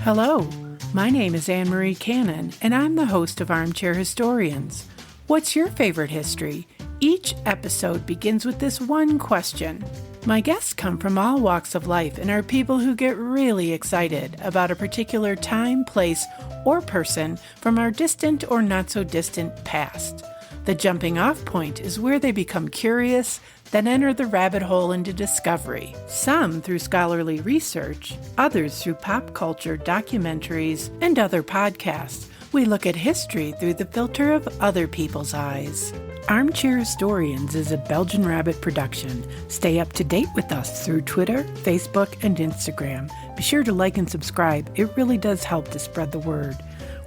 Hello, my name is Anne-Marie Cannon, and I'm the host of Armchair Historians. What's your favorite history? Each episode begins with this one question. My guests come from all walks of life and are people who get really excited about a particular time, place, or person from our distant or not-so-distant past. The jumping-off point is where they become curious, then enter the rabbit hole into discovery, some through scholarly research, others through pop culture, documentaries, and other podcasts. We look at history through the filter of other people's eyes. Armchair Historians is a Belgian Rabbit production. Stay up to date with us through Twitter, Facebook, and Instagram. Be sure to like and subscribe. It really does help to spread the word.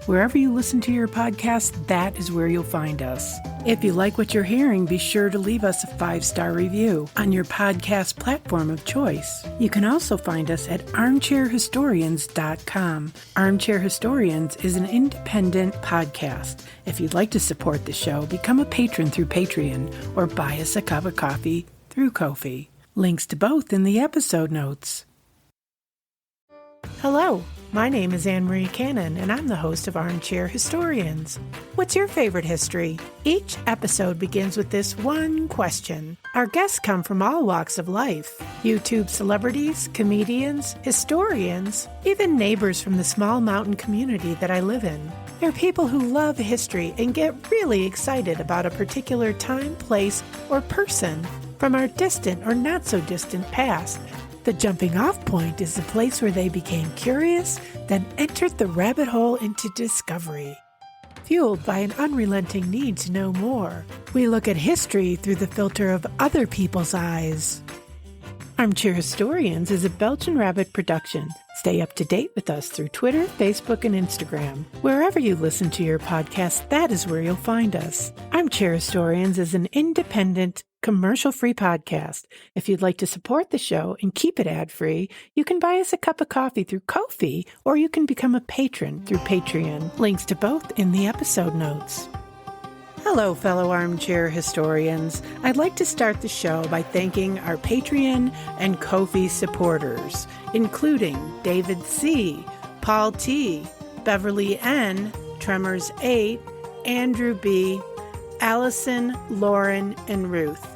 Wherever you listen to your podcast, that is where you'll find us. If you like what you're hearing, be sure to leave us a 5-star review on your podcast platform of choice. You can also find us at armchairhistorians.com. Armchair Historians is an independent podcast. If you'd like to support the show, become a patron through Patreon or buy us a cup of coffee through Ko-fi. Links to both in the episode notes. Hello. My name is Anne-Marie Cannon, and I'm the host of Armchair Historians. What's your favorite history? Each episode begins with this one question. Our guests come from all walks of life. YouTube celebrities, comedians, historians, even neighbors from the small mountain community that I live in. They're people who love history and get really excited about a particular time, place, or person from our distant or not-so-distant past. The jumping-off point is the place where they became curious, then entered the rabbit hole into discovery. Fueled by an unrelenting need to know more, we look at history through the filter of other people's eyes. Armchair Historians is a Belgian Rabbit production. Stay up to date with us through Twitter, Facebook, and Instagram. Wherever you listen to your podcast, that is where you'll find us. Armchair Historians is an independent, commercial-free podcast. If you'd like to support the show and keep it ad-free, you can buy us a cup of coffee through Ko-fi, or you can become a patron through Patreon. Links to both in the episode notes. Hello, fellow armchair historians. I'd like to start the show by thanking our Patreon and Ko-fi supporters, including David C., Paul T., Beverly N., Tremors 8, Andrew B., Allison, Lauren, and Ruth.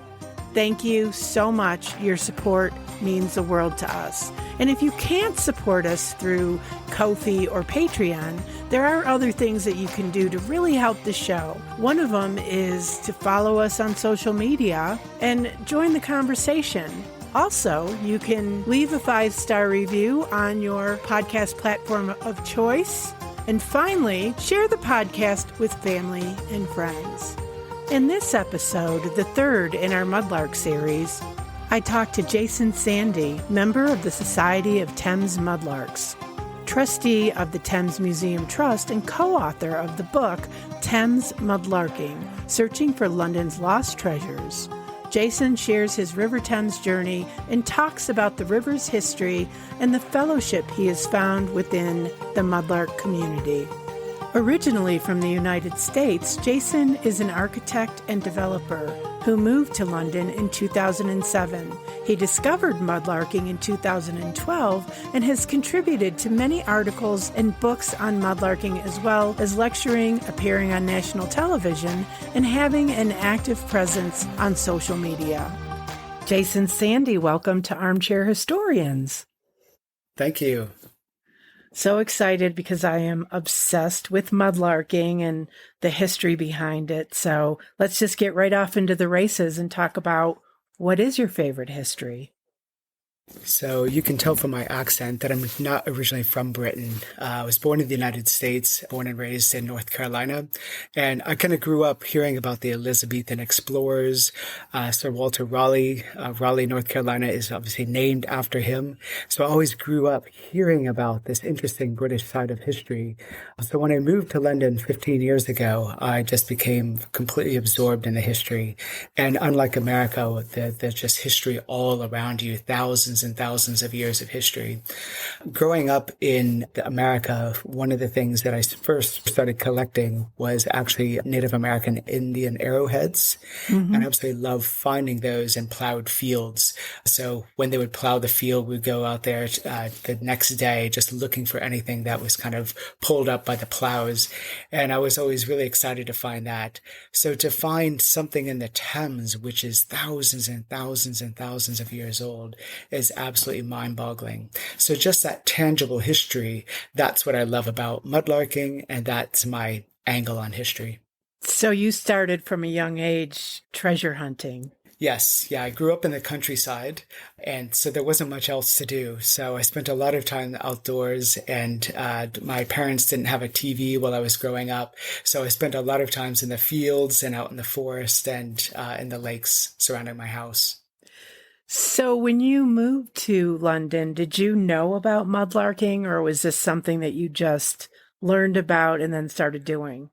Thank you so much. Your support means the world to us. And if you can't support us through Ko-fi or Patreon, there are other things that you can do to really help the show. One of them is to follow us on social media and join the conversation. Also, you can leave a 5-star review on your podcast platform of choice. And finally, share the podcast with family and friends. In this episode, the third in our Mudlark series, I talked to Jason Sandy, member of the Society of Thames Mudlarks, trustee of the Thames Museum Trust and co-author of the book Thames Mudlarking, Searching for London's Lost Treasures. Jason shares his River Thames journey and talks about the river's history and the fellowship he has found within the Mudlark community. Originally from the United States, Jason is an architect and developer who moved to London in 2007. He discovered mudlarking in 2012 and has contributed to many articles and books on mudlarking, as well as lecturing, appearing on national television, and having an active presence on social media. Jason Sandy, welcome to Armchair Historians. Thank you. So excited because I am obsessed with mudlarking and the history behind it. So let's just get right off into the races and talk about what is your favorite history? So you can tell from my accent that I'm not originally from Britain. I was born in the United States, born and raised in North Carolina. And I kind of grew up hearing about the Elizabethan explorers, Sir Walter Raleigh. Raleigh, North Carolina is obviously named after him. So I always grew up hearing about this interesting British side of history. So when I moved to London 15 years ago, I just became completely absorbed in the history. And unlike America, there's just history all around you, thousands thousands and thousands of years of history. Growing up in America, one of the things that I first started collecting was actually Native American Indian arrowheads. And I absolutely love finding those in plowed fields. So when they would plow the field, we'd go out there the next day just looking for anything that was kind of pulled up by the plows. And I was always really excited to find that. So to find something in the Thames, which is thousands and thousands and thousands of years old, is absolutely mind-boggling. So just that tangible history, that's what I love about mudlarking, and that's my angle on history. So you started from a young age treasure hunting. Yes. Yeah. I grew up in the countryside, and so there wasn't much else to do. So I spent a lot of time outdoors, and my parents didn't have a TV while I was growing up. So I spent a lot of times in the fields and out in the forest and in the lakes surrounding my house. So when you moved to London, did you know about mudlarking, or was this something that you just learned about and then started doing?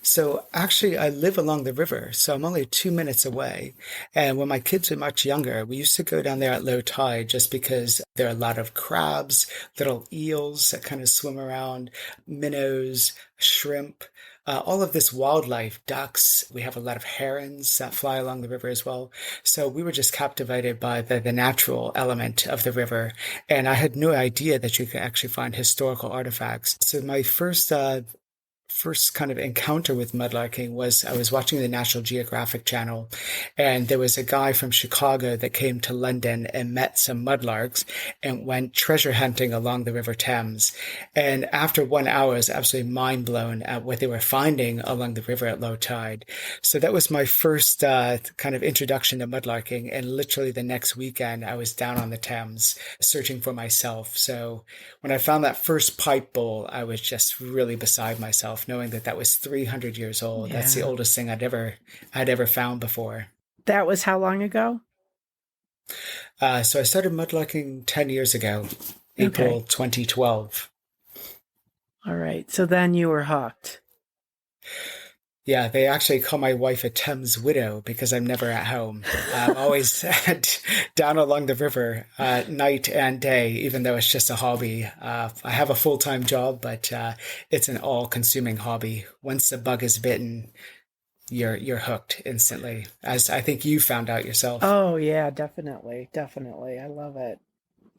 So actually, I live along the river, so I'm only 2 minutes away. And when my kids were much younger, we used to go down there at low tide just because there are a lot of crabs, little eels that kind of swim around, minnows, shrimp, all of this wildlife, ducks. We have a lot of herons that fly along the river as well. So we were just captivated by the natural element of the river. And I had no idea that you could actually find historical artifacts. So my first kind of encounter with mudlarking was I was watching the National Geographic channel, and there was a guy from Chicago that came to London and met some mudlarks and went treasure hunting along the River Thames. And after 1 hour, I was absolutely mind blown at what they were finding along the river at low tide. So that was my first kind of introduction to mudlarking. And literally the next weekend, I was down on the Thames searching for myself. So when I found that first pipe bowl, I was just really beside myself, knowing that that was 300 years old. Yeah. That's the oldest thing I'd ever found before. That was how long ago? So I started mudlarking 10 years ago, April 2012. All right. So then you were hooked. Yeah, they actually call my wife a Thames widow because I'm never at home. I'm always down along the river night and day, even though it's just a hobby. I have a full-time job, but it's an all-consuming hobby. Once the bug is bitten, you're hooked instantly, as I think you found out yourself. Oh, yeah, definitely. Definitely. I love it.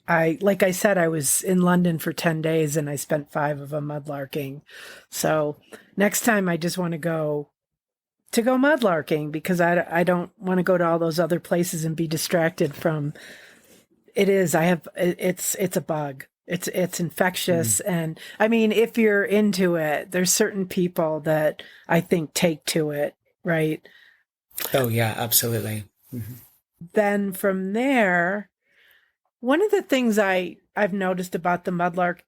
Like I said, I was in London for 10 days and I spent 5 of them mudlarking. So next time I just want to go mudlarking because I don't want to go to all those other places and be distracted from it's a bug. It's infectious. And I mean, if you're into it, there's certain people that I think take to it, right? Oh yeah, absolutely. Mm-hmm. Then from there, one of the things I've noticed about the mudlark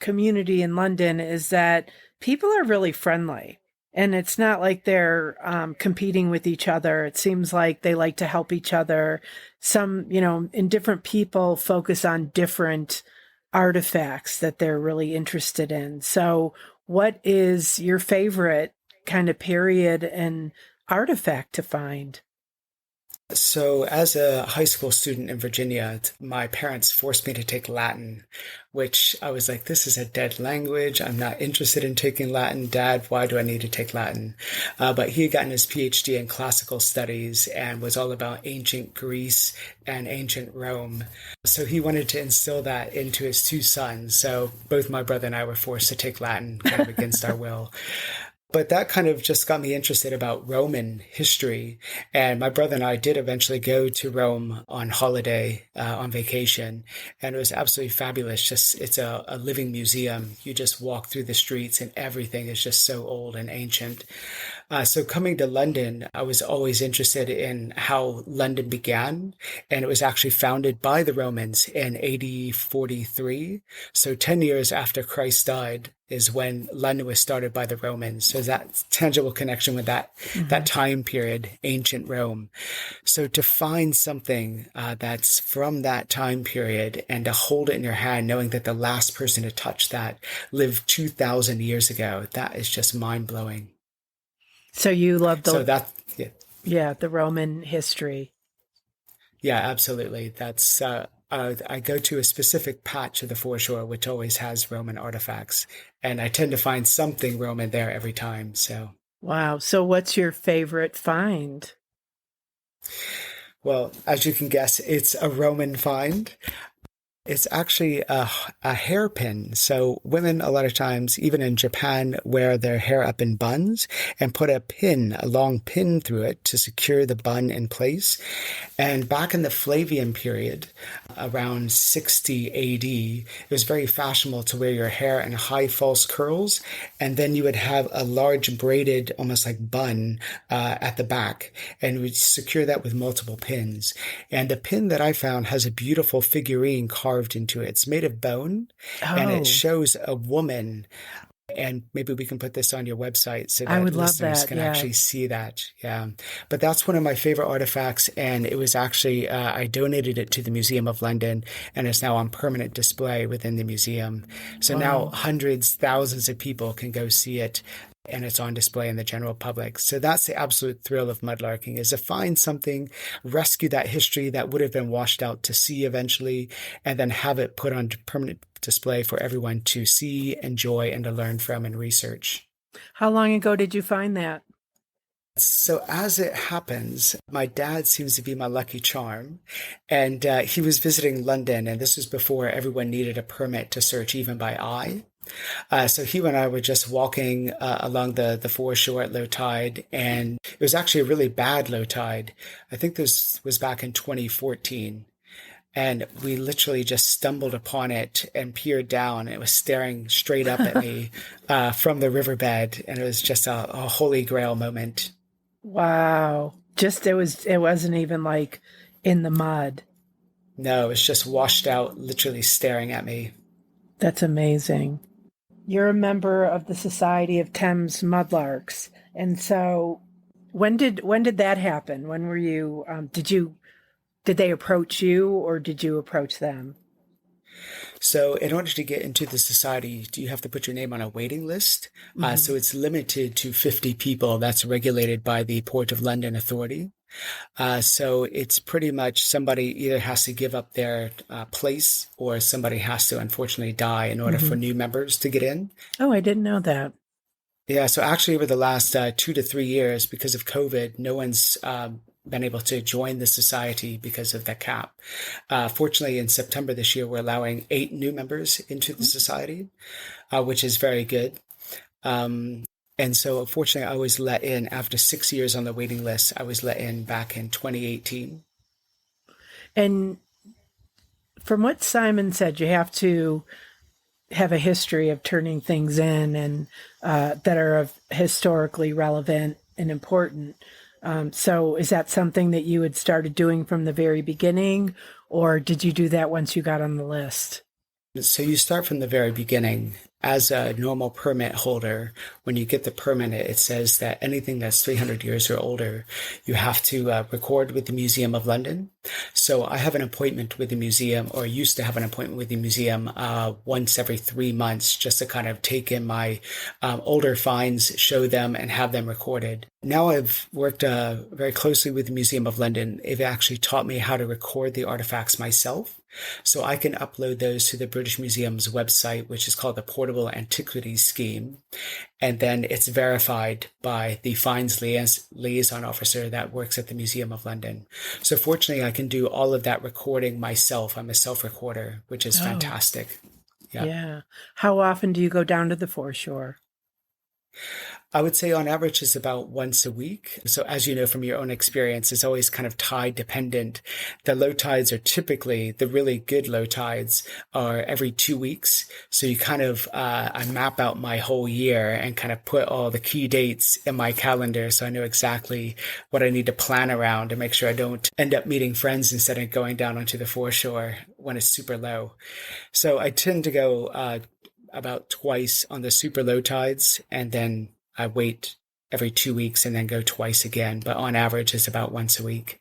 community in London is that people are really friendly. And it's not like they're competing with each other. It seems like they like to help each other. Some, in different people focus on different artifacts that they're really interested in. So what is your favorite kind of period and artifact to find? So as a high school student in Virginia, my parents forced me to take Latin, which I was like, this is a dead language. I'm not interested in taking Latin. Dad, why do I need to take Latin? But he had gotten his PhD in classical studies and was all about ancient Greece and ancient Rome. So he wanted to instill that into his 2 sons. So both my brother and I were forced to take Latin kind of against our will. But that kind of just got me interested about Roman history. And my brother and I did eventually go to Rome on holiday, on vacation. And it was absolutely fabulous. Just, it's a living museum. You just walk through the streets and everything is just so old and ancient. So coming to London, I was always interested in how London began. And it was actually founded by the Romans in AD 43. So 10 years after Christ died is when London was started by the Romans. So that tangible connection with that time period, ancient Rome. So to find something that's from that time period and to hold it in your hand, knowing that the last person to touch that lived 2,000 years ago, that is just mind blowing. So you love the Roman history. Yeah, absolutely. I go to a specific patch of the foreshore, which always has Roman artifacts, and I tend to find something Roman there every time. So, Wow. So what's your favorite find? well, as you can guess, it's a Roman find. It's actually a hairpin. So women, a lot of times, even in Japan, wear their hair up in buns and put a long pin through it to secure the bun in place. And back in the Flavian period, around 60 AD, it was very fashionable to wear your hair in high false curls. And then you would have a large braided, almost like bun at the back. And we would secure that with multiple pins. And the pin that I found has a beautiful figurine carved into it. It's made of bone, and it Oh, shows a woman. And maybe we can put this on your website so I that would love listeners that. can Yeah. actually see that. Yeah. But that's one of my favorite artifacts. And it was actually, I donated it to the Museum of London, and it's now on permanent display within the museum. So now Wow. hundreds, thousands of people can go see it, and it's on display in the general public. So that's the absolute thrill of mudlarking, is to find something, rescue that history that would have been washed out to sea eventually, and then have it put on permanent display for everyone to see, enjoy, and to learn from and research. How long ago did you find that? So as it happens, my dad seems to be my lucky charm, and he was visiting London, and this was before everyone needed a permit to search even by eye. So he and I were just walking along the foreshore at low tide, and it was actually a really bad low tide. I think this was back in 2014. And we literally just stumbled upon it and peered down. It was staring straight up at me from the riverbed, and it was just a holy grail moment. Wow. It wasn't even like in the mud. No, it was just washed out, literally staring at me. That's amazing. You're a member of the Society of Thames Mudlarks. And so when did that happen? When were you did they approach you or did you approach them? So, in order to get into the society, you have to put your name on a waiting list. Hmm. So, it's limited to 50 people. That's regulated by the Port of London Authority. So, it's pretty much somebody either has to give up their place, or somebody has to unfortunately die in order Hmm. for new members to get in. Oh, I didn't know that. Yeah, so actually, over the last 2 to 3 years, because of COVID, no one's been able to join the society because of that cap. Fortunately, in September this year, we're allowing 8 new members into the society, which is very good. Um, and so, unfortunately, I was let in after 6 years on the waiting list. I was let in back in 2018. And from what Simon said, you have to have a history of turning things in and that are of historically relevant and important. So is that something that you had started doing from the very beginning, or did you do that once you got on the list? So you start from the very beginning. As a normal permit holder, when you get the permit, it says that anything that's 300 years or older, you have to record with the Museum of London. So I have an appointment with the museum, or used to have an appointment with the museum once every 3 months, just to kind of take in my older finds, show them, and have them recorded. Now I've worked very closely with the Museum of London. They've actually taught me how to record the artifacts myself. So I can upload those to the British Museum's website, which is called the Portable Antiquities Scheme. And then it's verified by the finds liaison officer that works at the Museum of London. So fortunately, I can do all of that recording myself. I'm a self-recorder, which is Oh, fantastic. Yeah. yeah. How often do you go down to the foreshore? I would say on average is about once a week. So as you know from your own experience, it's always kind of tide dependent. The low tides are typically, the really good low tides are every 2 weeks. So you kind of, I map out my whole year and kind of put all the key dates in my calendar. So I know exactly what I need to plan around to make sure I don't end up meeting friends instead of going down onto the foreshore when it's super low. So I tend to go, about twice on the super low tides, and then I wait every 2 weeks and then go twice again. But on average, it's about once a week.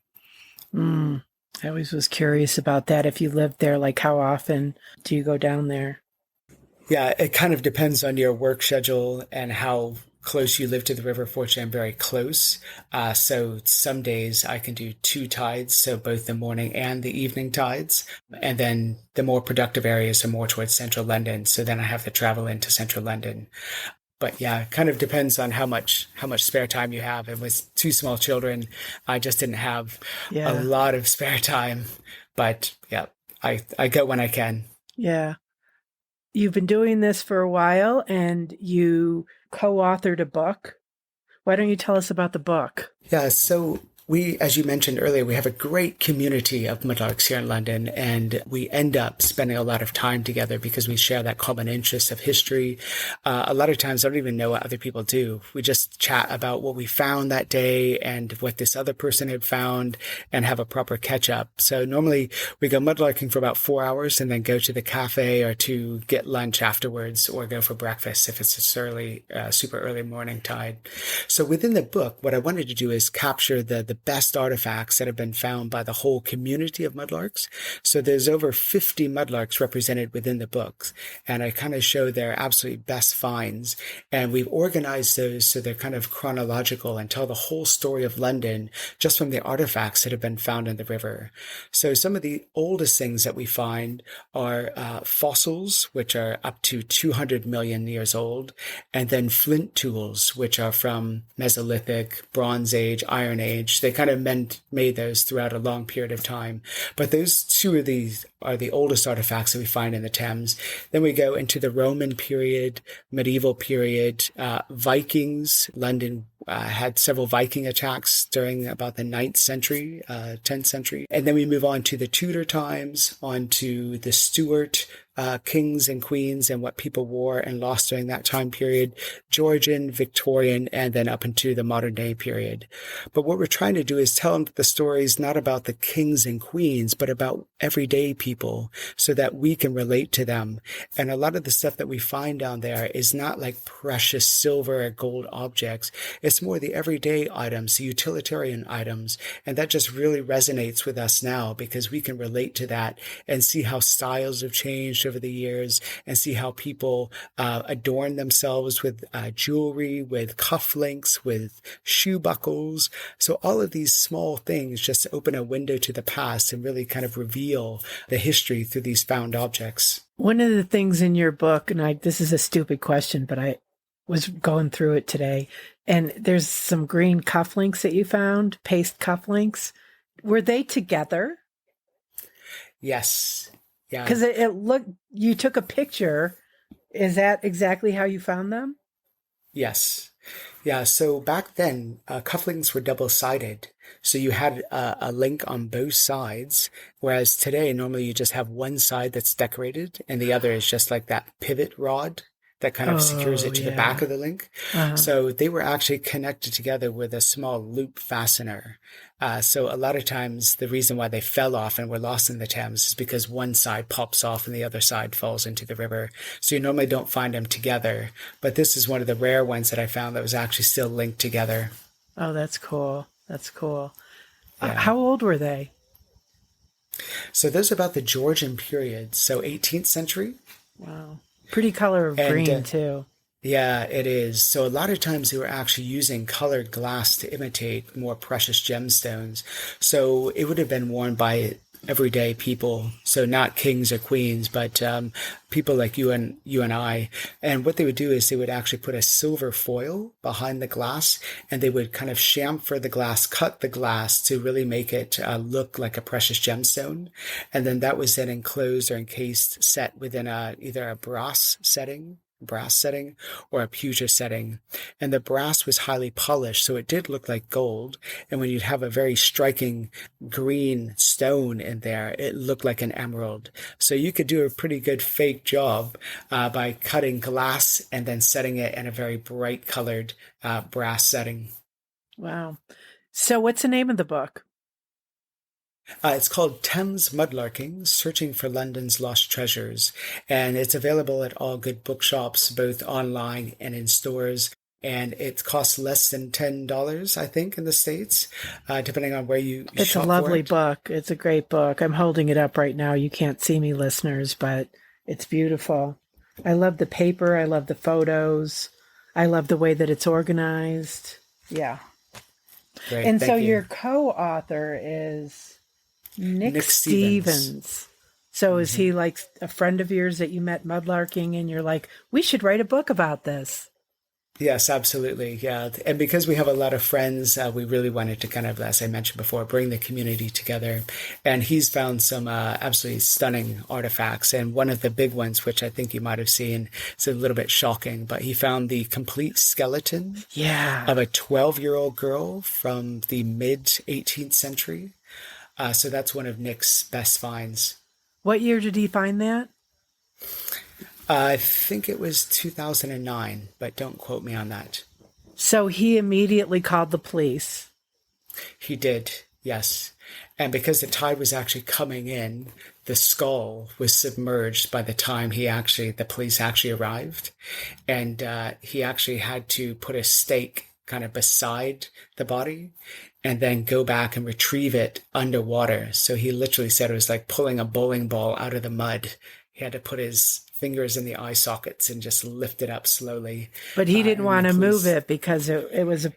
Mm, I always was curious about that. If you lived there, like how often do you go down there? Yeah, it kind of depends on your work schedule and how close you live to the river. Fortunately, I'm very close. So some days I can do two tides, so both the morning and the evening tides. And then the more productive areas are more towards central London. So then I have to travel into central London. But yeah, it kind of depends on how much spare time you have. And with two small children, I just didn't have a Yeah. lot of spare time. But yeah, I go when I can. Yeah. You've been doing this for a while and you co-authored a book. Why don't you tell us about the book? Yeah, so we, as you mentioned earlier, we have a great community of mudlarks here in London, and we end up spending a lot of time together because we share that common interest of history. A lot of times I don't even know what other people do. We just chat about what we found that day and what this other person had found and have a proper catch up. So normally we go mudlarking for about 4 hours and then go to the cafe or to get lunch afterwards or go for breakfast if it's this early, super early morning tide. So within the book, what I wanted to do is capture the best artifacts that have been found by the whole community of mudlarks. So there's over 50 mudlarks represented within the books, and I kind of show their absolute best finds. And we've organized those so they're kind of chronological and tell the whole story of London just from the artifacts that have been found in the river. So some of the oldest things that we find are fossils, which are up to 200 million years old, and then flint tools, which are from Mesolithic, Bronze Age, Iron Age. They kind of made those throughout a long period of time. But those two of these are the oldest artifacts that we find in the Thames. Then we go into the Roman period, medieval period, Vikings. London had several Viking attacks during about the 9th century, 10th century. And then we move on to the Tudor times, on to the Stuart kings and queens and what people wore and lost during that time period, Georgian, Victorian, and then up into the modern day period. But what we're trying to do is tell the stories not about the kings and queens, but about everyday people so that we can relate to them. And a lot of the stuff that we find down there is not like precious silver or gold objects. It's more the everyday items, the utilitarian items. And that just really resonates with us now because we can relate to that and see how styles have changed over the years and see how people adorn themselves with jewelry, with cufflinks, with shoe buckles. So all of these small things just open a window to the past and really kind of reveal the history through these found objects. One of the things in your book, and this is a stupid question, but I was going through it today, and there's some green cufflinks that you found, paste cufflinks. Were they together? Yes. Yeah. Because it looked, you took a picture. Is that exactly how you found them? Yes. Yeah. So back then, cufflinks were double-sided. So you had a link on both sides, whereas today, normally you just have one side that's decorated and the other is just like that pivot rod that kind of secures it to the back of the link. Uh-huh. So they were actually connected together with a small loop fastener. So a lot of times the reason why they fell off and were lost in the Thames is because one side pops off and the other side falls into the river. So you normally don't find them together. But this is one of the rare ones that I found that was actually still linked together. Oh, that's cool. That's cool. Yeah. How old were they? So those are about the Georgian period. So 18th century. Wow. Pretty color of green too. Yeah, it is. So a lot of times they were actually using colored glass to imitate more precious gemstones. So it would have been worn by everyday people. So not kings or queens, but people like you and I. And what they would do is they would actually put a silver foil behind the glass and they would kind of chamfer the glass, cut the glass to really make it look like a precious gemstone. And then that was then enclosed or encased, set within either a brass setting or a pewter setting. And the brass was highly polished, so it did look like gold. And when you'd have a very striking green stone in there, it looked like an emerald. So you could do a pretty good fake job by cutting glass and then setting it in a very bright colored brass setting. Wow. So what's the name of the book? It's called Thames Mudlarking, Searching for London's Lost Treasures, and it's available at all good bookshops, both online and in stores. And it costs less than $10, I think, in the States, depending on where you shop. It's a lovely book. It's a great book. I'm holding it up right now. You can't see me, listeners, but it's beautiful. I love the paper. I love the photos. I love the way that it's organized. Yeah. Great, And so thank you. your co-author is Nick Nick Stevens. Stevens. So is he like a friend of yours that you met mudlarking and you're like, we should write a book about this? Yes, absolutely. Yeah. And because we have a lot of friends, we really wanted to kind of, as I mentioned before, bring the community together. And he's found some absolutely stunning artifacts. And one of the big ones, which I think you might have seen, is a little bit shocking, but he found the complete skeleton of a 12-year-old girl from the mid 18th century. So that's one of Nick's best finds. What year did he find that? I think it was 2009, but don't quote me on that. So he immediately called the police. He did, yes. And because the tide was actually coming in, the skull was submerged by the time the police actually arrived. And he actually had to put a stake kind of beside the body and then go back and retrieve it underwater. So he literally said it was like pulling a bowling ball out of the mud. He had to put his fingers in the eye sockets and just lift it up slowly. But he didn't want to move it because it was a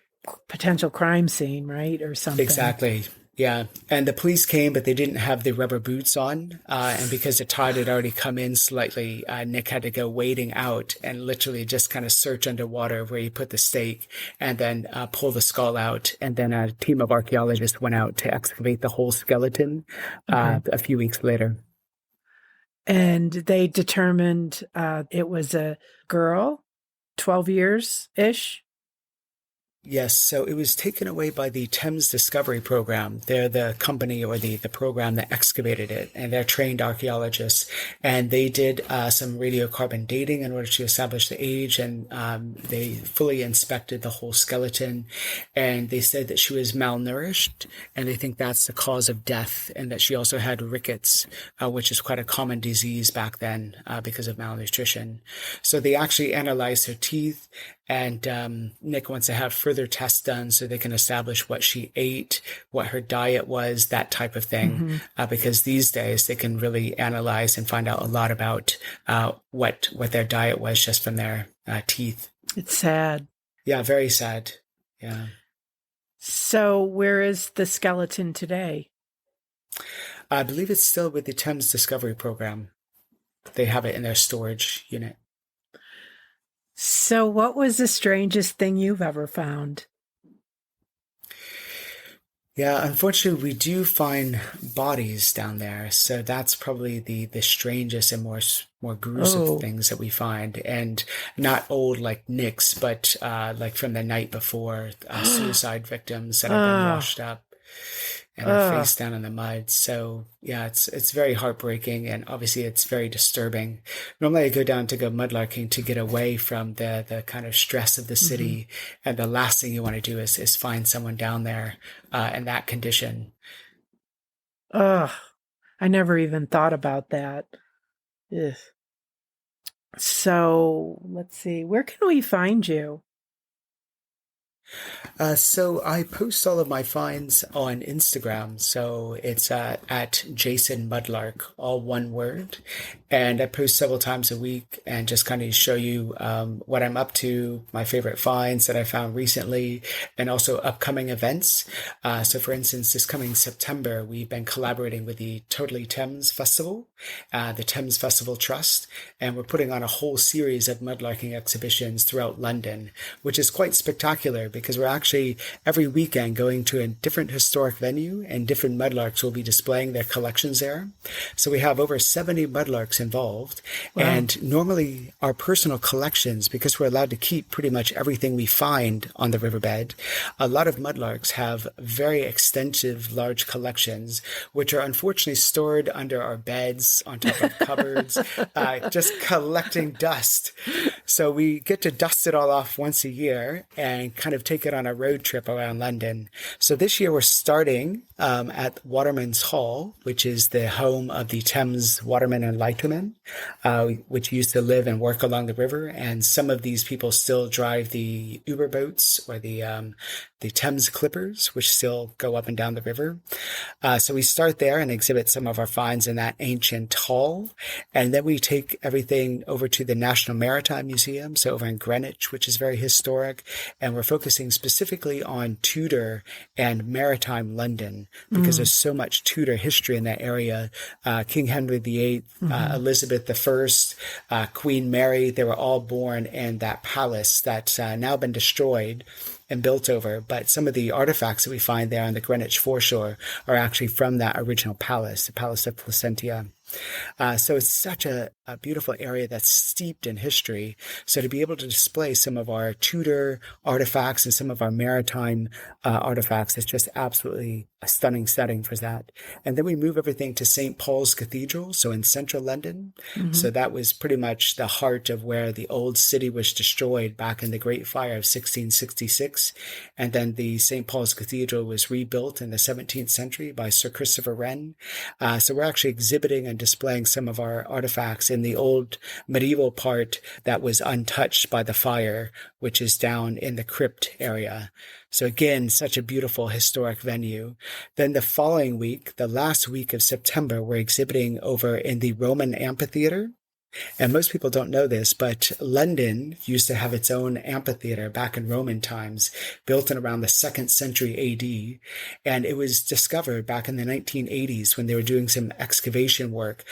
potential crime scene, right? Or something. Exactly. Yeah. And the police came, but they didn't have the rubber boots on. And because the tide had already come in slightly, Nick had to go wading out and literally just kind of search underwater where he put the stake and then pull the skull out. And then a team of archaeologists went out to excavate the whole skeleton a few weeks later. And they determined it was a girl, 12 years-ish. Yes, so it was taken away by the Thames Discovery Program. They're the company or the program that excavated it, and they're trained archaeologists. And they did some radiocarbon dating in order to establish the age, and they fully inspected the whole skeleton. And they said that she was malnourished, and they think that's the cause of death, and that she also had rickets, which is quite a common disease back then because of malnutrition. So they actually analyzed her teeth. And Nick wants to have further tests done so they can establish what she ate, what her diet was, that type of thing. Because these days they can really analyze and find out a lot about what their diet was just from their teeth. It's sad. Yeah, very sad. Yeah. So where is the skeleton today? I believe it's still with the Thames Discovery Program. They have it in their storage unit. So what was the strangest thing you've ever found? Yeah, unfortunately, we do find bodies down there. So that's probably the strangest and more gruesome things that we find. And not old like Nick's, but like from the night before, suicide victims that have been washed up and are face down in the mud. So yeah, it's very heartbreaking, and obviously it's very disturbing. Normally I go down to go mudlarking to get away from the kind of stress of the city, and the last thing you want to do is find someone down there in that condition. I never even thought about that. Ugh. So let's see, where can we find you? So I post all of my finds on Instagram. So it's at Jason Mudlark, all one word. And I post several times a week and just kind of show you what I'm up to, my favorite finds that I found recently, and also upcoming events. So for instance, this coming September, we've been collaborating with the Totally Thames Festival, the Thames Festival Trust, and we're putting on a whole series of mudlarking exhibitions throughout London, which is quite spectacular because we're actually every weekend going to a different historic venue, and different mudlarks will be displaying their collections there. So we have over 70 mudlarks involved. Wow. And normally our personal collections, because we're allowed to keep pretty much everything we find on the riverbed, a lot of mudlarks have very extensive large collections, which are unfortunately stored under our beds, on top of cupboards, just collecting dust. So we get to dust it all off once a year and kind of take it on a road trip around London. So this year we're starting at Waterman's Hall, which is the home of the Thames watermen and lightermen, which used to live and work along the river. And some of these people still drive the Uber boats or the Thames Clippers, which still go up and down the river. So we start there and exhibit some of our finds in that ancient hall. And then we take everything over to the National Maritime Museum Museum, so over in Greenwich, which is very historic. And we're focusing specifically on Tudor and maritime London because there's so much Tudor history in that area. King Henry VIII, Elizabeth I, Queen Mary, they were all born in that palace that's now been destroyed and built over. But some of the artifacts that we find there on the Greenwich foreshore are actually from that original palace, the Palace of Placentia. So it's such a beautiful area that's steeped in history. So to be able to display some of our Tudor artifacts and some of our maritime artifacts is just absolutely a stunning setting for that. And then we move everything to St. Paul's Cathedral, so in central London. So that was pretty much the heart of where the old city was destroyed back in the Great Fire of 1666. And then the St. Paul's Cathedral was rebuilt in the 17th century by Sir Christopher Wren. So we're actually exhibiting and displaying some of our artifacts in the old medieval part that was untouched by the fire, which is down in the crypt area. So again, such a beautiful historic venue. Then the following week, the last week of September, we're exhibiting over in the Roman amphitheater. And most people don't know this, but London used to have its own amphitheater back in Roman times, built in around the 2nd century AD. And it was discovered back in the 1980s when they were doing some excavation work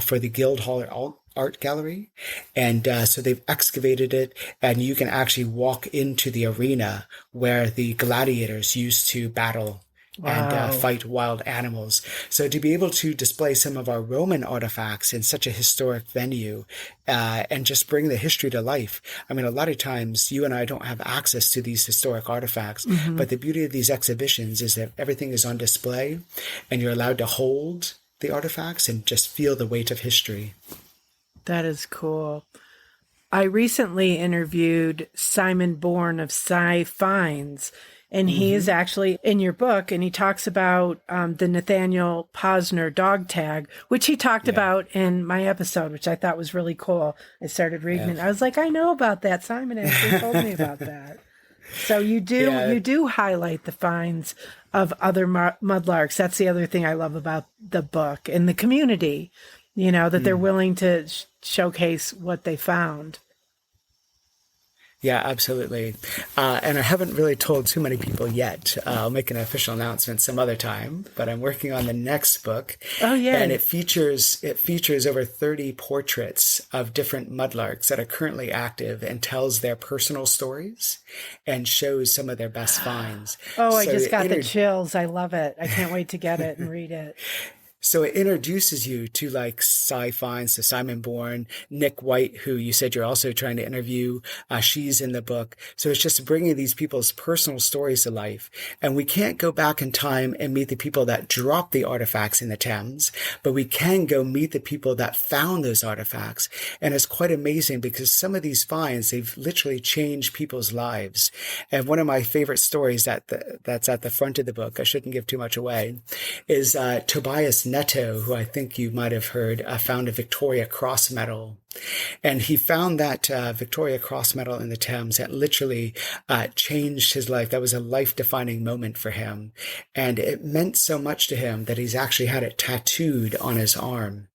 for the Guildhall Art Gallery. And so they've excavated it, and you can actually walk into the arena where the gladiators used to battle and fight wild animals. So to be able to display some of our Roman artifacts in such a historic venue and just bring the history to life. I mean, a lot of times you and I don't have access to these historic artifacts, but the beauty of these exhibitions is that everything is on display and you're allowed to hold the artifacts and just feel the weight of history. That is cool. I recently interviewed Simon Bourne of Sci Finds, and he is actually in your book, and he talks about the Nathaniel Posner dog tag, which he talked about in my episode, which I thought was really cool. I started reading it. I was like, I know about that. Simon actually told me about that. So you do highlight the finds of other mudlarks. That's the other thing I love about the book and the community, you know, that they're willing to showcase what they found. Yeah, absolutely. And I haven't really told too many people yet. I'll make an official announcement some other time, but I'm working on the next book. Oh, yeah. And it features over 30 portraits of different mudlarks that are currently active and tells their personal stories and shows some of their best finds. Oh, I just got the chills. I love it. I can't wait to get it and read it. So it introduces you to like sci-fi, so Simon Bourne, Nick White, who you said you're also trying to interview. She's in the book. So it's just bringing these people's personal stories to life. And we can't go back in time and meet the people that dropped the artifacts in the Thames, but we can go meet the people that found those artifacts. And it's quite amazing because some of these finds, they've literally changed people's lives. And one of my favorite stories that's at the front of the book, I shouldn't give too much away, is Tobias Netto, who I think you might have heard, found a Victoria Cross medal. And he found that Victoria Cross medal in the Thames that literally changed his life. That was a life-defining moment for him. And it meant so much to him that he's actually had it tattooed on his arm.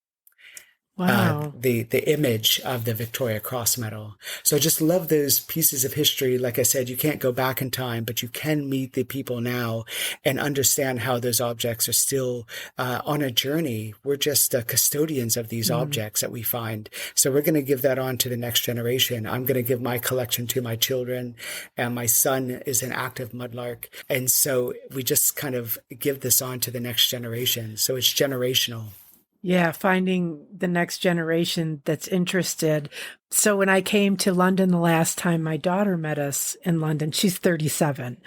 Wow. The image of the Victoria Cross medal. So I just love those pieces of history. Like I said, you can't go back in time, but you can meet the people now and understand how those objects are still on a journey. We're just custodians of these objects that we find. So we're going to give that on to the next generation. I'm going to give my collection to my children, and my son is an active mudlark. And so we just kind of give this on to the next generation. So it's generational. Yeah, finding the next generation that's interested. So when I came to London the last time, my daughter met us in London. She's 37.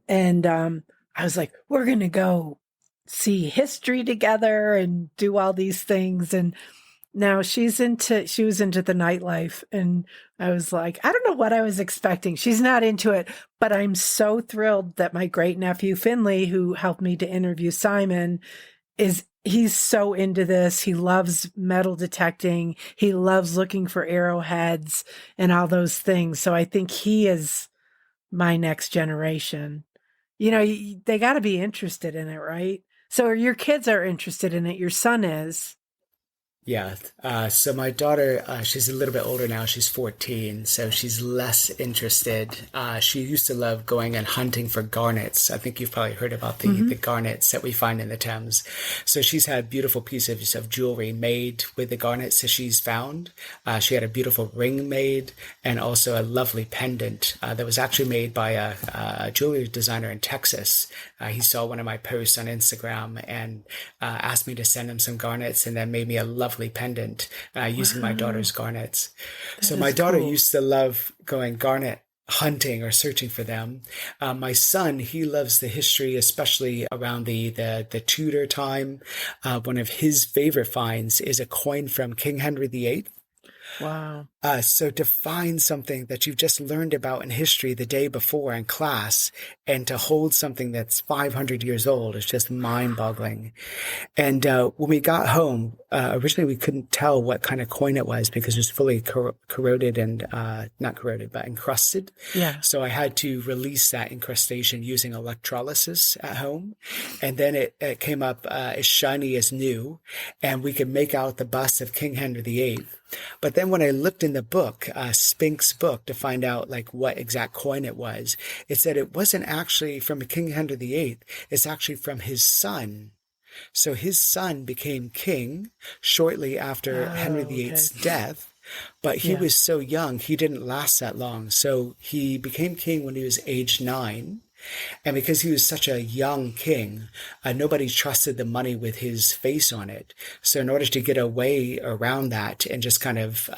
And I was like, we're going to go see history together and do all these things. And now she was into the nightlife. And I was like, I don't know what I was expecting. She's not into it, but I'm so thrilled that my great nephew, Finley, who helped me to interview Simon, he's so into this. He loves metal detecting. He loves looking for arrowheads and all those things. So I think he is my next generation. You know, they got to be interested in it, right? So your kids are interested in it. Your son is. Yeah. So my daughter, she's a little bit older now. She's 14, so she's less interested. She used to love going and hunting for garnets. I think you've probably heard about the garnets that we find in the Thames. So she's had beautiful pieces of jewelry made with the garnets that she's found. She had a beautiful ring made and also a lovely pendant that was actually made by a jewelry designer in Texas. He saw one of my posts on Instagram and asked me to send him some garnets, and then made me a lovely pendant using my daughter's garnets. So my daughter used to love going garnet hunting or searching for them. My son, he loves the history, especially around the Tudor time. One of his favorite finds is a coin from King Henry VIII. Wow. So to find something that you've just learned about in history the day before in class and to hold something that's 500 years old is just mind-boggling. And when we got home, originally we couldn't tell what kind of coin it was because it was fully corroded and not corroded, but encrusted. Yeah. So I had to release that incrustation using electrolysis at home. And then it came up as shiny as new, and we could make out the bust of King Henry VIII. But then when I looked in the book, Spink's book, to find out like what exact coin it was, it said it wasn't actually from King Henry VIII. It's actually from his son. So his son became king shortly after Henry VIII's death, but he was so young, he didn't last that long. So he became king when he was age 9. And because he was such a young king, nobody trusted the money with his face on it. So in order to get away around that and just kind of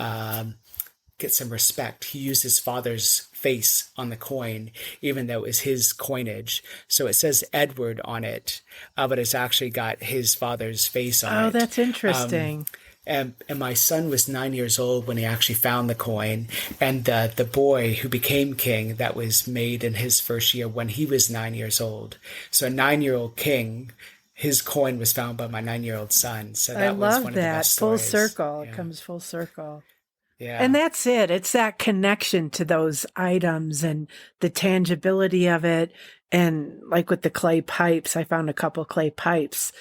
get some respect, he used his father's face on the coin, even though it was his coinage. So it says Edward on it, but it's actually got his father's face on it. Oh, that's interesting. And my son was 9 years old when he actually found the coin. And the boy who became king, that was made in his first year when he was 9 years old. So a 9-year-old king, his coin was found by my 9-year-old son. So that was one of the best stories. Full circle. Yeah. It comes full circle. Yeah. And that's it. It's that connection to those items and the tangibility of it. And like with the clay pipes, I found a couple clay pipes.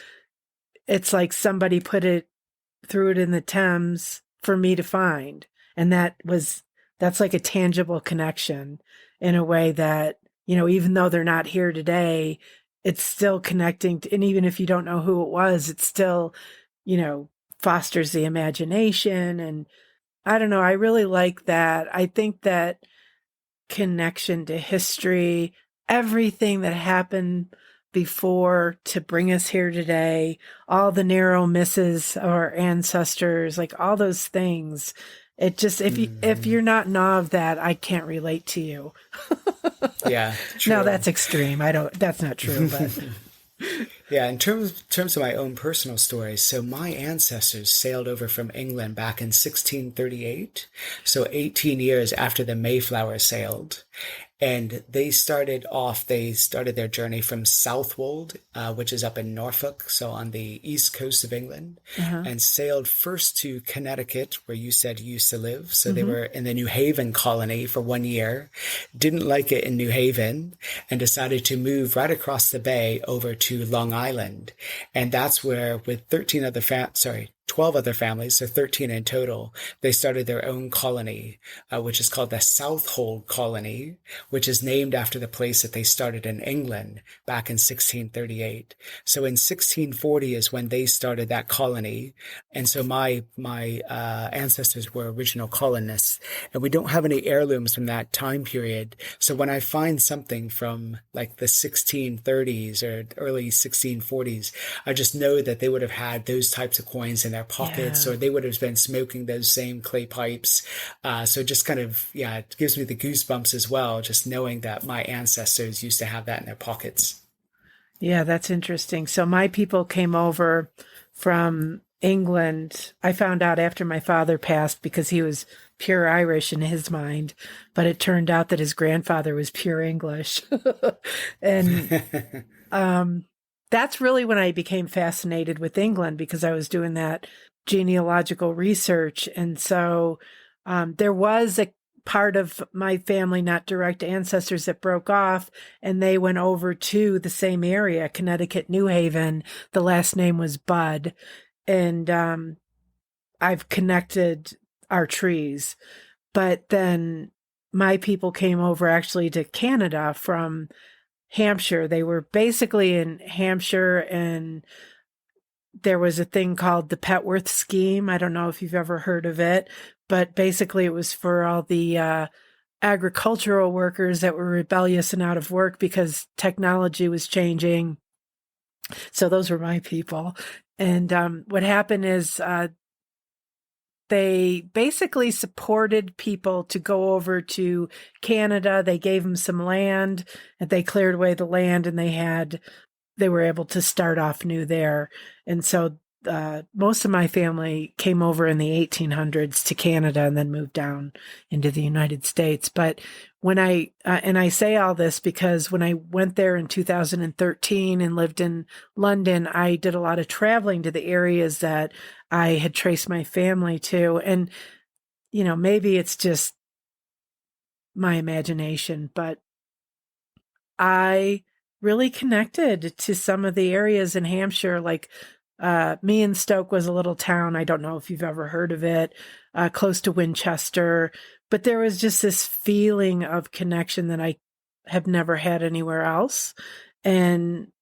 It's like somebody threw it in the Thames for me to find. And that's like a tangible connection in a way that, even though they're not here today, it's still connecting and even if you don't know who it was, it still, fosters the imagination. And I don't know, I really like that. I think that connection to history, everything that happened before to bring us here today, all the narrow misses of our ancestors, like all those things. It just, if you're not in awe of that, I can't relate to you. Yeah. True. No, that's extreme. That's not true, but. Yeah, in terms of my own personal stories, so my ancestors sailed over from England back in 1638, so 18 years after the Mayflower sailed. And they started their journey from Southwold, which is up in Norfolk, so on the east coast of England, and sailed first to Connecticut, where you said you used to live. So they were in the New Haven colony for 1 year, didn't like it in New Haven, and decided to move right across the bay over to Long Island. And that's where, with 12 other families, so 13 in total, they started their own colony, which is called the Southold Colony, which is named after the place that they started in England back in 1638. So in 1640 is when they started that colony. And so my ancestors were original colonists, and we don't have any heirlooms from that time period. So when I find something from like the 1630s or early 1640s, I just know that they would have had those types of coins in their pockets, or they would have been smoking those same clay pipes. So just kind of, it gives me the goosebumps as well, just knowing that my ancestors used to have that in their pockets. Yeah, that's interesting. So my people came over from England. I found out after my father passed because he was pure Irish in his mind, but it turned out that his grandfather was pure English. And that's really when I became fascinated with England, because I was doing that genealogical research. And so there was a part of my family, not direct ancestors, that broke off, and they went over to the same area, Connecticut, New Haven. The last name was Budd. And I've connected our trees. But then my people came over actually to Canada from Hampshire. They were basically in Hampshire, and there was a thing called the Petworth Scheme. I don't know if you've ever heard of it, but basically it was for all the agricultural workers that were rebellious and out of work because technology was changing. So those were my people. And what happened is they basically supported people to go over to Canada. They gave them some land, and they cleared away the land, and they were able to start off new there. And so most of my family came over in the 1800s to Canada and then moved down into the United States. But when and I say all this because when I went there in 2013 and lived in London, I did a lot of traveling to the areas that I had traced my family to. And, maybe it's just my imagination, but I really connected to some of the areas in Hampshire, like me and Stoke was a little town. I don't know if you've ever heard of it, close to Winchester. But there was just this feeling of connection that I have never had anywhere else. And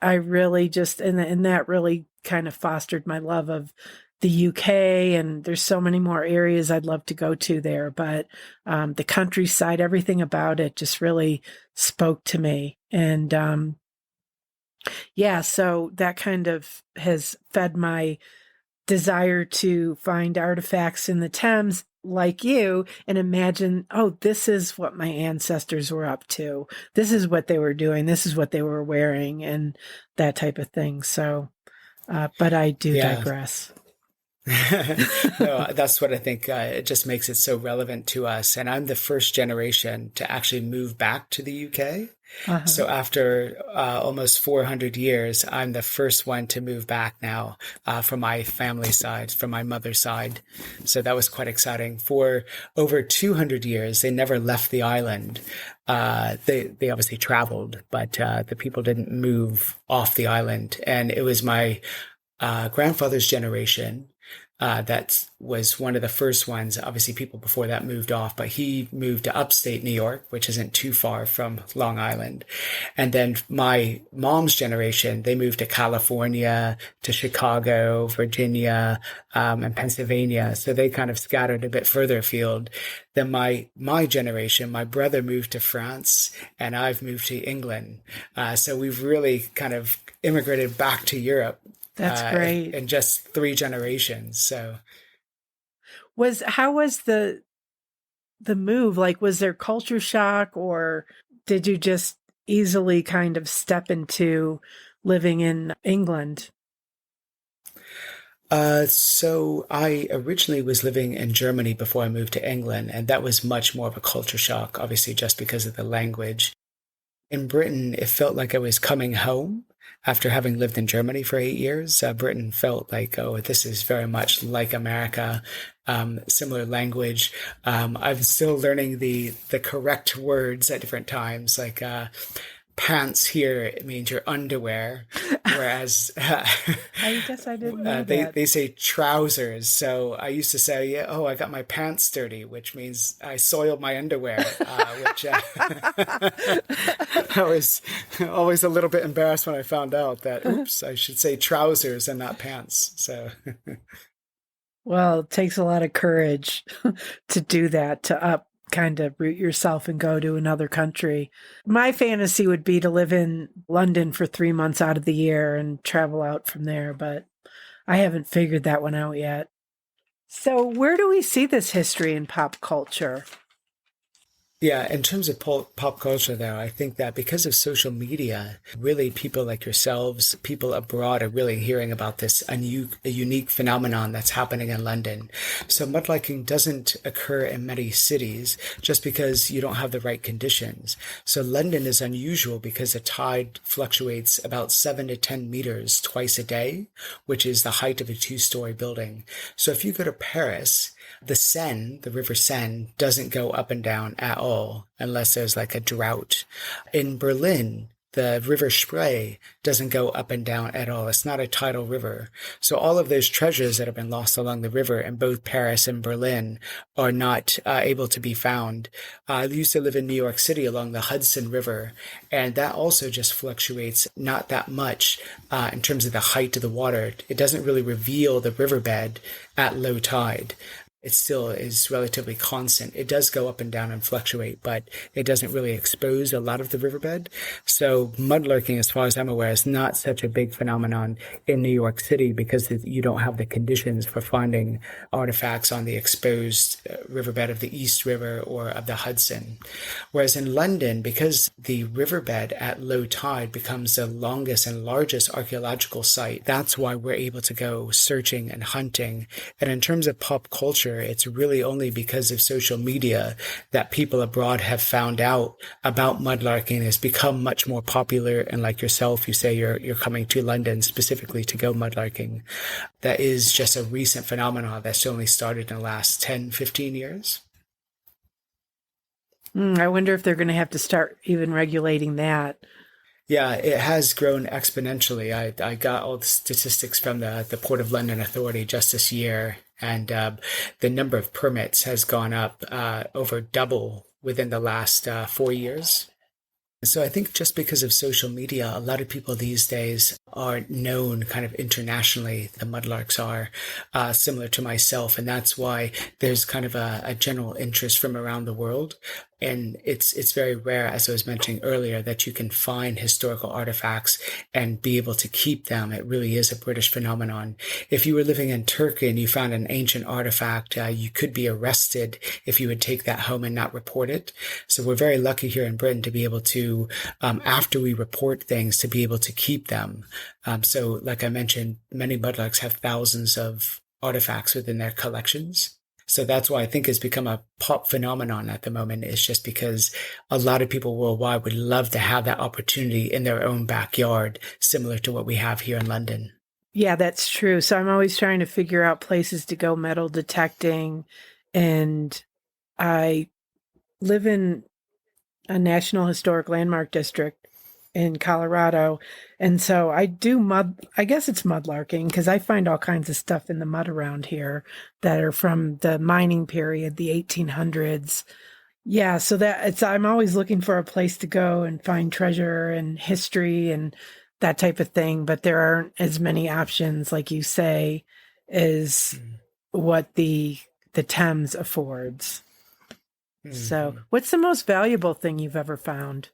I really just, and that really kind of fostered my love of the UK. And there's so many more areas I'd love to go to there. But the countryside, everything about it just really spoke to me. And so that kind of has fed my desire to find artifacts in the Thames like you and imagine, oh, this is what my ancestors were up to. This is what they were doing. This is what they were wearing and that type of thing. So, but I do digress. No, that's what I think. It just makes it so relevant to us. And I'm the first generation to actually move back to the UK. Uh-huh. So after almost 400 years, I'm the first one to move back now from my family side, from my mother's side. So that was quite exciting. For over 200 years, they never left the island. They obviously traveled, but the people didn't move off the island. And it was my grandfather's generation that was one of the first ones. Obviously, people before that moved off, but he moved to upstate New York, which isn't too far from Long Island. And then my mom's generation, they moved to California, to Chicago, Virginia, and Pennsylvania. So they kind of scattered a bit further afield. Then my generation, my brother moved to France, and I've moved to England. So we've really kind of immigrated back to Europe. That's great. In just 3 generations. So how was the move? Like, was there culture shock, or did you just easily kind of step into living in England? So I originally was living in Germany before I moved to England, and that was much more of a culture shock, obviously just because of the language. In Britain, it felt like I was coming home. After having lived in Germany for 8 years, Britain felt like, oh, this is very much like America, similar language. I'm still learning the correct words at different times, like pants here, it means your underwear, whereas I guess I didn't know that. They say trousers. So I used to say, I got my pants dirty, which means I soiled my underwear, which I was always a little bit embarrassed when I found out that, oops, I should say trousers and not pants. So. Well, it takes a lot of courage to do that, to kind of root yourself and go to another country. My fantasy would be to live in London for 3 months out of the year and travel out from there, but I haven't figured that one out yet. So where do we see this history in pop culture? Yeah, in terms of pop culture, though, I think that because of social media, really people like yourselves, people abroad are really hearing about this, a unique phenomenon that's happening in London. So mudlarking doesn't occur in many cities just because you don't have the right conditions. So London is unusual because the tide fluctuates about 7 to 10 meters twice a day, which is the height of a 2-story building. So if you go to Paris, the Seine, the River Seine, doesn't go up and down at all unless there's like a drought. In Berlin, The River Spree doesn't go up and down at all. It's not a tidal river. So all of those treasures that have been lost along the river in both Paris and Berlin are not able to be found. I used to live in New York City along the Hudson River, and that also just fluctuates not that much in terms of the height of the water. It doesn't really reveal the riverbed at low tide. It still is relatively constant. It does go up and down and fluctuate, but it doesn't really expose a lot of the riverbed. So mudlarking, as far as I'm aware, is not such a big phenomenon in New York City because you don't have the conditions for finding artifacts on the exposed riverbed of the East River or of the Hudson. Whereas in London, because the riverbed at low tide becomes the longest and largest archaeological site, that's why we're able to go searching and hunting. And in terms of pop culture, it's really only because of social media that people abroad have found out about mudlarking. Has become much more popular. And like yourself, you say you're coming to London specifically to go mudlarking. That is just a recent phenomenon that's only started in the last 10, 15 years. I wonder if they're going to have to start even regulating that. Yeah, it has grown exponentially. I got all the statistics from the Port of London Authority just this year, and the number of permits has gone up over double within the last 4 years. So I think just because of social media, a lot of people these days are known kind of internationally. The mudlarks are similar to myself, and that's why there's kind of a general interest from around the world. And it's very rare, as I was mentioning earlier, that you can find historical artifacts and be able to keep them. It really is a British phenomenon. If you were living in Turkey and you found an ancient artifact, you could be arrested if you would take that home and not report it. So we're very lucky here in Britain to be able to, after we report things, to be able to keep them. So like I mentioned, many mudlarks have thousands of artifacts within their collections. So that's why I think it's become a pop phenomenon at the moment. It's just because a lot of people worldwide would love to have that opportunity in their own backyard, similar to what we have here in London. Yeah, that's true. So I'm always trying to figure out places to go metal detecting. And I live in a National Historic Landmark District in Colorado. And so I do I guess it's mudlarking because I find all kinds of stuff in the mud around here that are from the mining period, the 1800s. Yeah, so I'm always looking for a place to go and find treasure and history and that type of thing, but there aren't as many options, like you say, as what the Thames affords. Mm-hmm. So what's the most valuable thing you've ever found?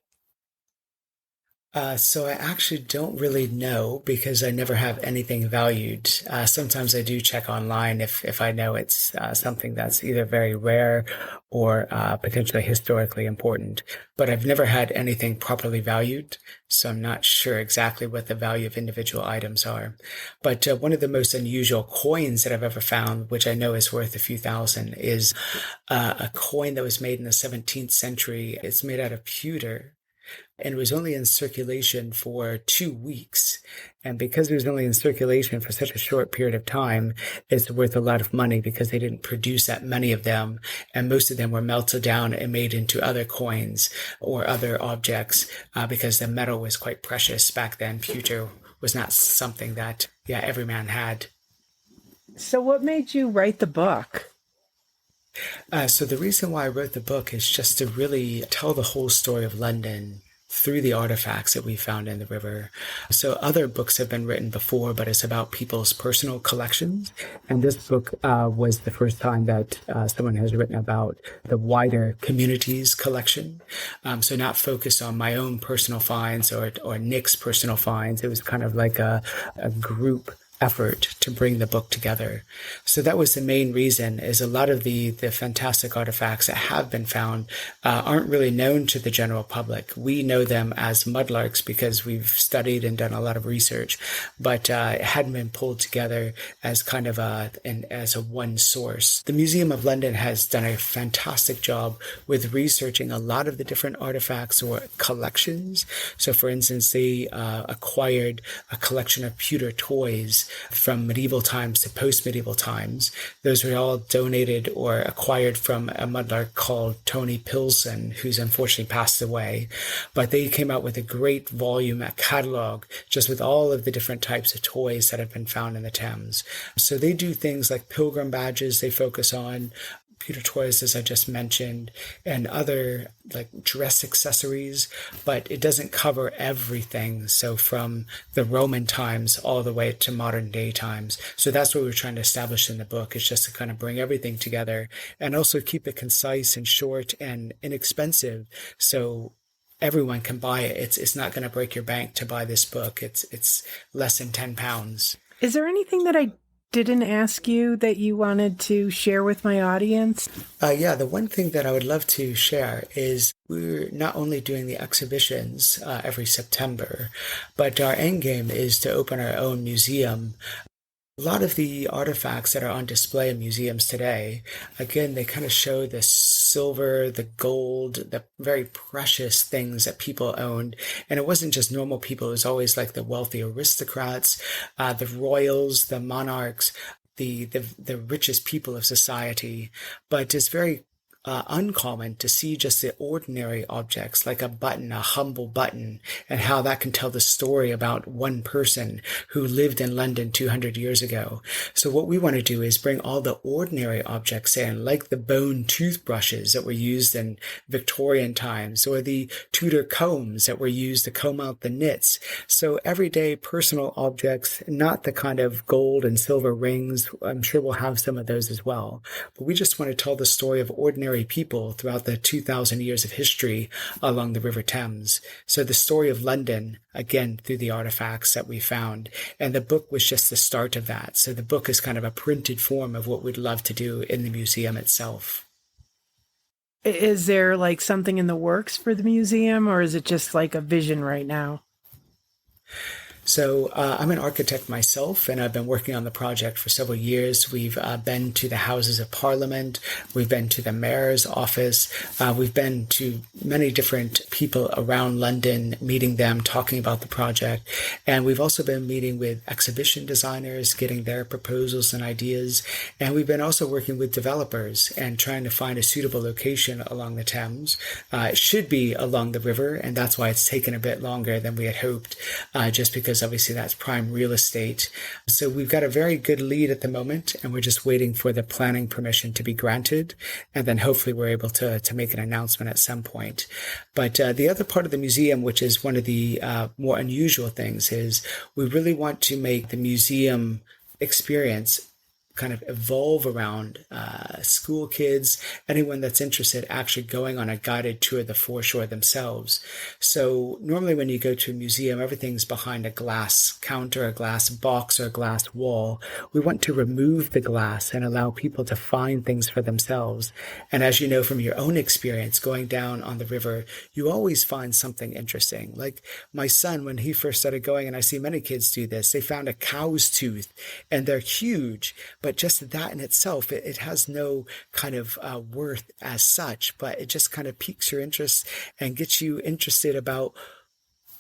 So I actually don't really know because I never have anything valued. Sometimes I do check online if I know it's something that's either very rare or potentially historically important. But I've never had anything properly valued, so I'm not sure exactly what the value of individual items are. But one of the most unusual coins that I've ever found, which I know is worth a few thousand, is a coin that was made in the 17th century. It's made out of pewter. And it was only in circulation for 2 weeks. And because it was only in circulation for such a short period of time, it's worth a lot of money because they didn't produce that many of them. And most of them were melted down and made into other coins or other objects because the metal was quite precious back then. Pewter was not something that, every man had. So what made you write the book? So the reason why I wrote the book is just to really tell the whole story of London through the artifacts that we found in the river. So other books have been written before, but it's about people's personal collections. And this book was the first time that someone has written about the wider community's collection. So not focused on my own personal finds or Nick's personal finds. It was kind of like a group effort to bring the book together. So that was the main reason, is a lot of the fantastic artifacts that have been found aren't really known to the general public. We know them as mudlarks because we've studied and done a lot of research, but it hadn't been pulled together as kind of as a one source. The Museum of London has done a fantastic job with researching a lot of the different artifacts or collections. So for instance, they acquired a collection of pewter toys toys from medieval times to post-medieval times. Those were all donated or acquired from a mudlark called Tony Pilson, who's unfortunately passed away. But they came out with a great volume, a catalog, just with all of the different types of toys that have been found in the Thames. So they do things like pilgrim badges they focus on, pewter toys, as I just mentioned, and other like dress accessories, but it doesn't cover everything. So from the Roman times all the way to modern day times. So that's what we're trying to establish in the book, is just to kind of bring everything together and also keep it concise and short and inexpensive. So everyone can buy it. It's not going to break your bank to buy this book. It's less than £10. Is there anything that I didn't ask you that you wanted to share with my audience? The one thing that I would love to share is we're not only doing the exhibitions every September, but our end game is to open our own museum. A lot of the artifacts that are on display in museums today, again, they kind of show the silver, the gold, the very precious things that people owned. And it wasn't just normal people. It was always like the wealthy aristocrats, the royals, the monarchs, the richest people of society. But it's very uncommon to see just the ordinary objects like a button, a humble button, and how that can tell the story about one person who lived in London 200 years ago. So what we want to do is bring all the ordinary objects in, like the bone toothbrushes that were used in Victorian times, or the Tudor combs that were used to comb out the nits. So everyday personal objects, not the kind of gold and silver rings. I'm sure we'll have some of those as well. But we just want to tell the story of ordinary people throughout the 2,000 years of history along the River Thames. So the story of London, again, through the artifacts that we found. And the book was just the start of that. So the book is kind of a printed form of what we'd love to do in the museum itself. Is there like something in the works for the museum, or is it just like a vision right now? So I'm an architect myself, and I've been working on the project for several years. We've been to the Houses of Parliament. We've been to the Mayor's office. We've been to many different people around London, meeting them, talking about the project. And we've also been meeting with exhibition designers, getting their proposals and ideas. And we've been also working with developers and trying to find a suitable location along the Thames. It should be along the river, and that's why it's taken a bit longer than we had hoped, just because obviously that's prime real estate. So we've got a very good lead at the moment, and we're just waiting for the planning permission to be granted. And then hopefully we're able to make an announcement at some point. But the other part of the museum, which is one of the more unusual things, is we really want to make the museum experience kind of evolve around school kids, anyone that's interested actually going on a guided tour of the foreshore themselves. So normally when you go to a museum, everything's behind a glass counter, a glass box, or a glass wall. We want to remove the glass and allow people to find things for themselves. And as you know from your own experience going down on the river, you always find something interesting. Like my son, when he first started going, and I see many kids do this, they found a cow's tooth, and they're huge. But just that in itself, it has no kind of worth as such, but it just kind of piques your interest and gets you interested about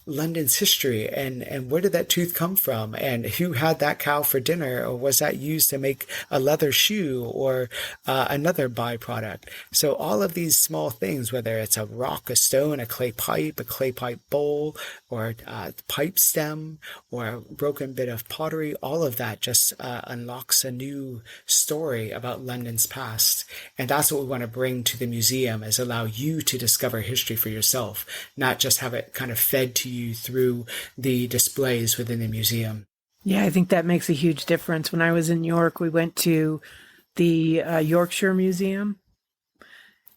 London's history and where did that tooth come from, and who had that cow for dinner, or was that used to make a leather shoe or another byproduct. So all of these small things, whether it's a rock, a stone, a clay pipe bowl, or a pipe stem, or a broken bit of pottery, all of that just unlocks a new story about London's past. And that's what we want to bring to the museum, is allow you to discover history for yourself, not just have it kind of fed to you through the displays within the museum. Yeah, I think that makes a huge difference. When I was in York, we went to the Yorkshire Museum.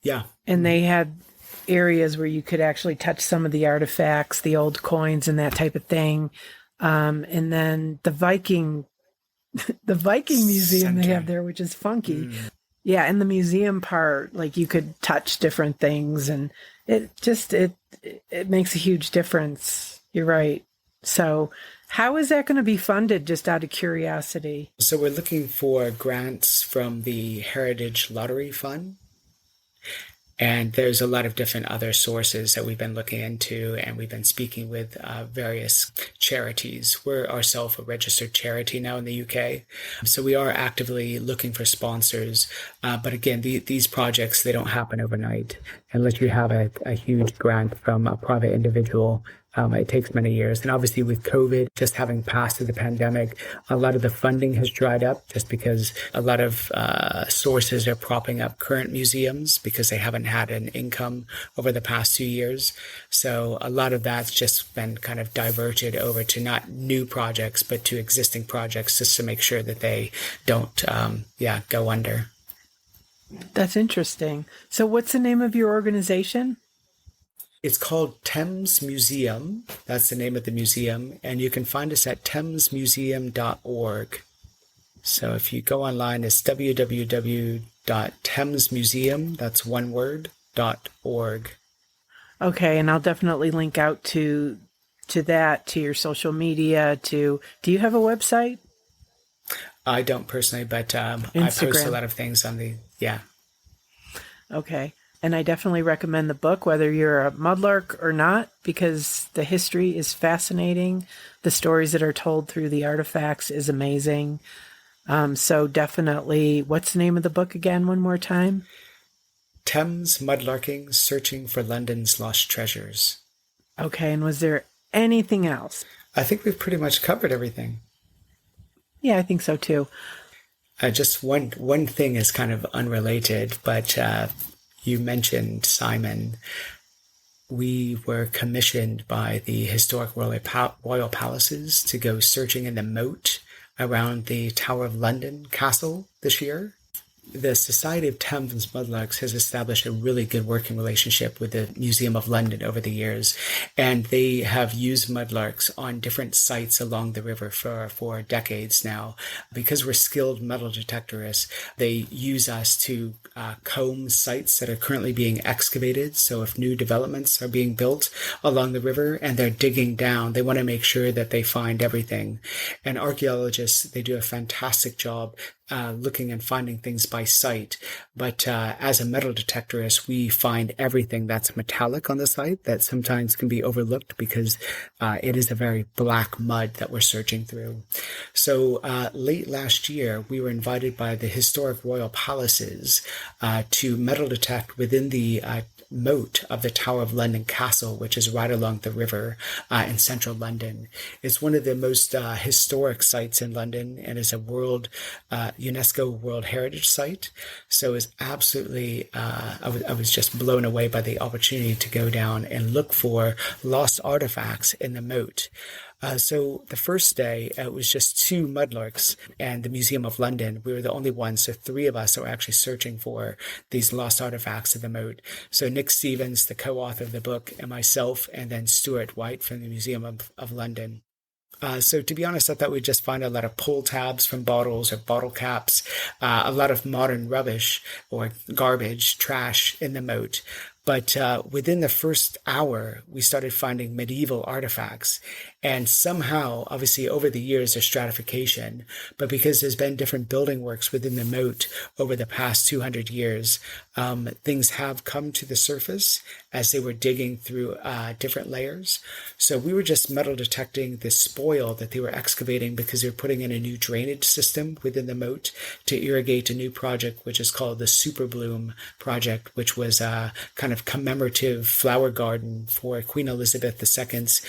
Yeah. And they had areas where you could actually touch some of the artifacts, the old coins and that type of thing. And then the Viking museum they have there, which is funky. Yeah, and the museum part, like you could touch different things, and it makes a huge difference. You're right. So how is that going to be funded, just out of curiosity? So we're looking for grants from the Heritage Lottery Fund. And there's a lot of different other sources that we've been looking into, and we've been speaking with various charities. We're ourselves a registered charity now in the UK. So we are actively looking for sponsors. But again, these projects, they don't happen overnight unless you have a huge grant from a private individual. It takes many years. And obviously with COVID, just having passed through the pandemic, a lot of the funding has dried up just because a lot of sources are propping up current museums because they haven't had an income over the past 2 years. So a lot of that's just been kind of diverted over to not new projects, but to existing projects just to make sure that they don't, go under. That's interesting. So what's the name of your organization? It's called Thames Museum. That's the name of the museum. And you can find us at thamesmuseum.org. So if you go online, it's www.thamesmuseum, that's one word, .org. Okay, and I'll definitely link out to that, to your social media, do you have a website? I don't personally, but I post a lot of things on Okay. And I definitely recommend the book, whether you're a mudlark or not, because the history is fascinating. The stories that are told through the artifacts is amazing. So definitely, what's the name of the book again, one more time? Thames Mudlarking, Searching for London's Lost Treasures. Okay, and was there anything else? I think we've pretty much covered everything. Yeah, I think so too. Just one thing is kind of unrelated, but you mentioned, Simon, we were commissioned by the Historic Royal Palaces to go searching in the moat around the Tower of London Castle this year. The Society of Thames Mudlarks has established a really good working relationship with the Museum of London over the years, and they have used mudlarks on different sites along the river for decades now. Because we're skilled metal detectorists, they use us to comb sites that are currently being excavated. So if new developments are being built along the river and they're digging down, they want to make sure that they find everything. And archaeologists, they do a fantastic job looking and finding things by sight. But as a metal detectorist, we find everything that's metallic on the site that sometimes can be overlooked because it is a very black mud that we're searching through. So late last year, we were invited by the Historic Royal Palaces to metal detect within the moat of the Tower of London Castle, which is right along the river in central London. It's one of the most historic sites in London and is a UNESCO World Heritage Site. So it's absolutely, I was just blown away by the opportunity to go down and look for lost artifacts in the moat. So the first day, it was just 2 mudlarks and the Museum of London. We were the only ones, so 3 of us are actually searching for these lost artifacts in the moat. So Nick Stevens, the co-author of the book, and myself, and then Stuart White from the Museum of London. So to be honest, I thought we'd just find a lot of pull tabs from bottles or bottle caps, a lot of modern rubbish or garbage, trash in the moat. But within the first hour, we started finding medieval artifacts. And somehow, obviously, over the years, there's stratification. But because there's been different building works within the moat over the past 200 years, things have come to the surface as they were digging through different layers. So we were just metal detecting the spoil that they were excavating because they were putting in a new drainage system within the moat to irrigate a new project, which is called the Super Bloom Project, which was a kind of commemorative flower garden for Queen Elizabeth II's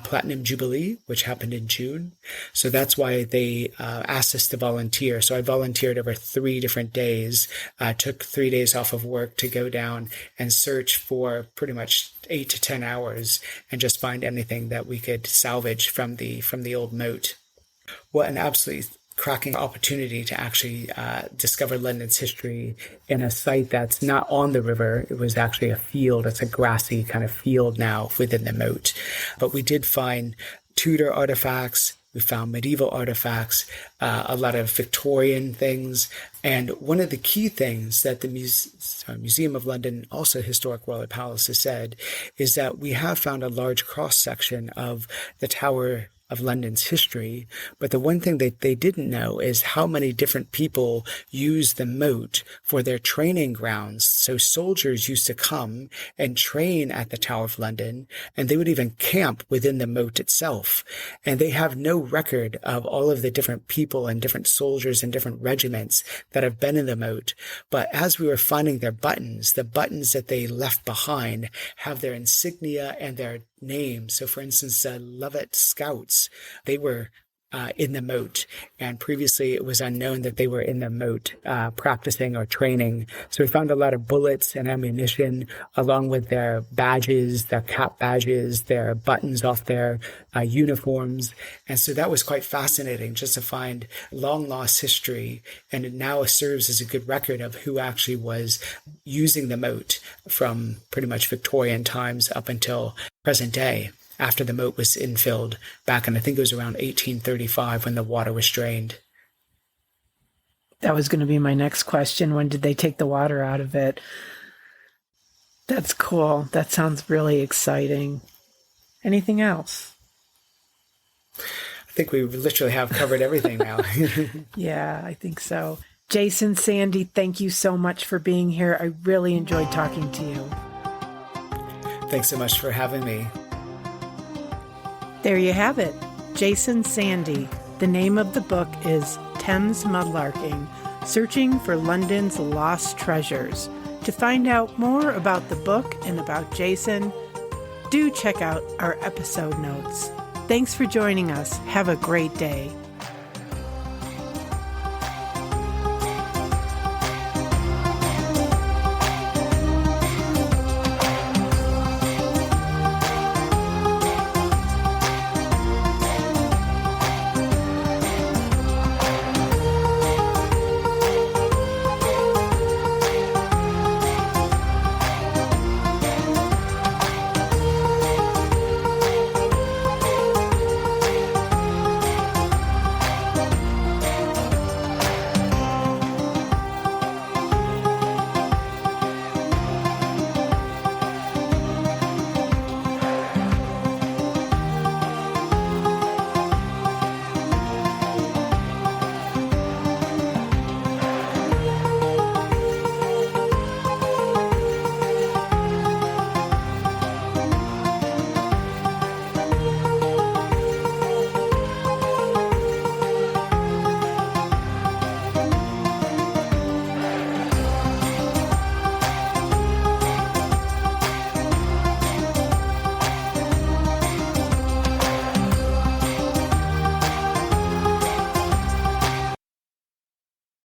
Platinum Jubilee, which happened in June. So that's why they asked us to volunteer. So I volunteered over 3 different days, took 3 days off of work to go down and search for pretty much 8 to 10 hours and just find anything that we could salvage from the old moat. What an absolutely cracking opportunity to actually discover London's history in a site that's not on the river. It was actually a field. It's a grassy kind of field now within the moat. But we did find Tudor artifacts. We found medieval artifacts, a lot of Victorian things. And one of the key things that the Museum of London, also Historic Royal Palace, has said is that we have found a large cross-section of the Tower of London's history. But the one thing that they didn't know is how many different people use the moat for their training grounds. So soldiers used to come and train at the Tower of London, and they would even camp within the moat itself. And they have no record of all of the different people and different soldiers and different regiments that have been in the moat. But as we were finding their buttons, the buttons that they left behind have their insignia and their names. So for instance, the Lovat Scouts, they were in the moat, and previously it was unknown that they were in the moat practicing or training. So we found a lot of bullets and ammunition along with their badges, their cap badges, their buttons off their uniforms. And so that was quite fascinating just to find long lost history, and it now serves as a good record of who actually was using the moat from pretty much Victorian times up until present day, after the moat was infilled back in, I think it was around 1835 when the water was drained. That was going to be my next question. When did they take the water out of it? That's cool. That sounds really exciting. Anything else? I think we literally have covered everything now. Yeah, I think so. Jason, Sandy, thank you so much for being here. I really enjoyed talking to you. Thanks so much for having me. There you have it. Jason Sandy. The name of the book is Thames Mudlarking, Searching for London's Lost Treasures. To find out more about the book and about Jason, do check out our episode notes. Thanks for joining us. Have a great day.